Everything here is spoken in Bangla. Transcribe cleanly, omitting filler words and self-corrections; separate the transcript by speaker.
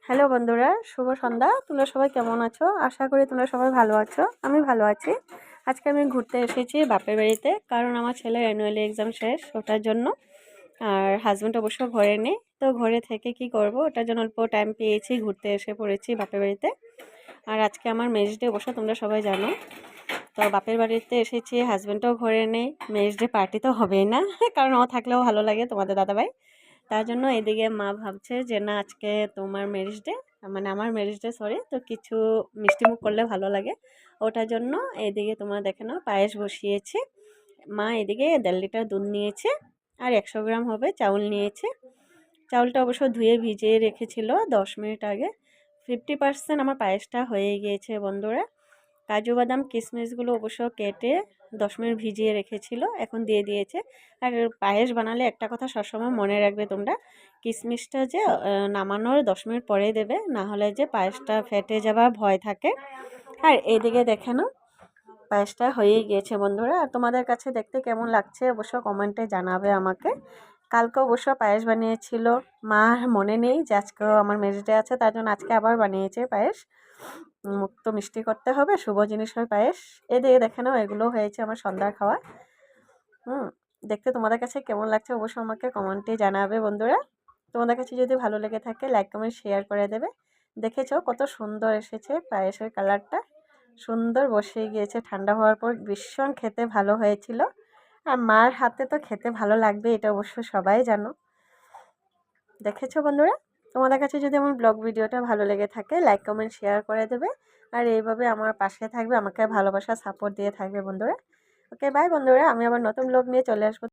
Speaker 1: হ্যালো বন্ধুরা, শুভ সন্ধ্যা। তোমরা সবাই কেমন আছো? আশা করি তোমরা সবাই ভালো আছো। আমি ভালো আছি। আজকে আমি ঘুরতে এসেছি বাপের বাড়িতে, কারণ আমার ছেলের অ্যানুয়ালি এক্সাম শেষ, ওটার জন্য। আর হাজব্যান্ড অবশ্য ঘরে নেই, তো ঘরে থেকে কি করব, ওটার জন্য অল্প টাইম পেয়েছি, ঘুরতে এসে পড়েছি বাপের বাড়িতে। আর আজকে আমার ম্যারেজ ডে, অবশ্য তোমরা সবাই জানো। তো বাপের বাড়িতে এসেছি, হাজব্যান্ডও ঘরে নেই, ম্যারেজ ডে পার্টি তো হবেই না, কারণ ও থাকলেও ভালো লাগে, তোমাদের দাদাভাই। তার জন্য এদিকে মা ভাবছে যে না, আজকে তোমার ম্যারেজ ডে, মানে আমার ম্যারেজ ডে, সরি, তো কিছু মিষ্টিমুখ করলে ভালো লাগে। ওটার জন্য এদিকে তোমরা দেখে নাও, পায়েস বসিয়েছে। মা এদিকে 1.5 লিটার দুধ নিয়েছে, আর 100 গ্রাম হবে চাউল নিয়েছে। চাউলটা অবশ্য ধুয়ে ভিজিয়ে রেখেছিল 10 মিনিট আগে। 50% আমার পায়েসটা হয়ে গিয়েছে বন্ধুরা। কাজু বাদাম কিশমিশগুলো অবশ্য কেটে 10 মিনিট ভিজিয়ে রেখেছিল, এখন দিয়ে দিয়েছে। আর পায়েস বানালে একটা কথা সবসময় মনে রাখবে তোমরা, কিশমিশটা যে নামানোর 10 মিনিট পরেই দেবে, না হলে যে পায়েসটা ফেটে যাবার ভয় থাকে। আর এইদিকে দেখে নাও, পায়েসটা হয়েই গিয়েছে বন্ধুরা। আর তোমাদের কাছে দেখতে কেমন লাগছে অবশ্য কমেন্টে জানাবে আমাকে। কালকে অবশ্য পায়েস বানিয়েছিল, মা মনে নেই যে আজকেও আমার ম্যারেজ ডে আছে, তার জন্য আজকে আবার বানিয়েছে পায়েস। মুখ তো মিষ্টি করতে হবে, শুভ জিনিস হয় পায়েস। এদিকে দেখে নাও, এগুলো হয়েছে আমার সন্ধ্যার খাওয়া। দেখতে তোমাদের কাছে কেমন লাগছে অবশ্যই আমাকে কমেন্টে জানাবে বন্ধুরা। তোমাদের কাছে যদি ভালো লেগে থাকে লাইক কমেন্ট শেয়ার করে দেবে। দেখেছো কত সুন্দর এসেছে পায়েসের কালারটা, সুন্দর বসে গিয়েছে। ঠান্ডা হওয়ার পর ভীষণ খেতে ভালো হয়েছিল। আর মার হাতে তো খেতে ভালো লাগবে, এটা অবশ্য সবাই জানো। দেখেছো বন্ধুরা, তোমাদের কাছে যদি আমার ব্লগ ভিডিওটা ভালো লেগে থাকে লাইক কমেন্ট শেয়ার করে দেবে। আর এইভাবে আমার পাশে থাকবে, আমাকে ভালোবাসা সাপোর্ট দিয়ে থাকবে বন্ধুরা। ওকে বাই বন্ধুরা, আমি আবার নতুন ব্লগ নিয়ে চলে আসবো।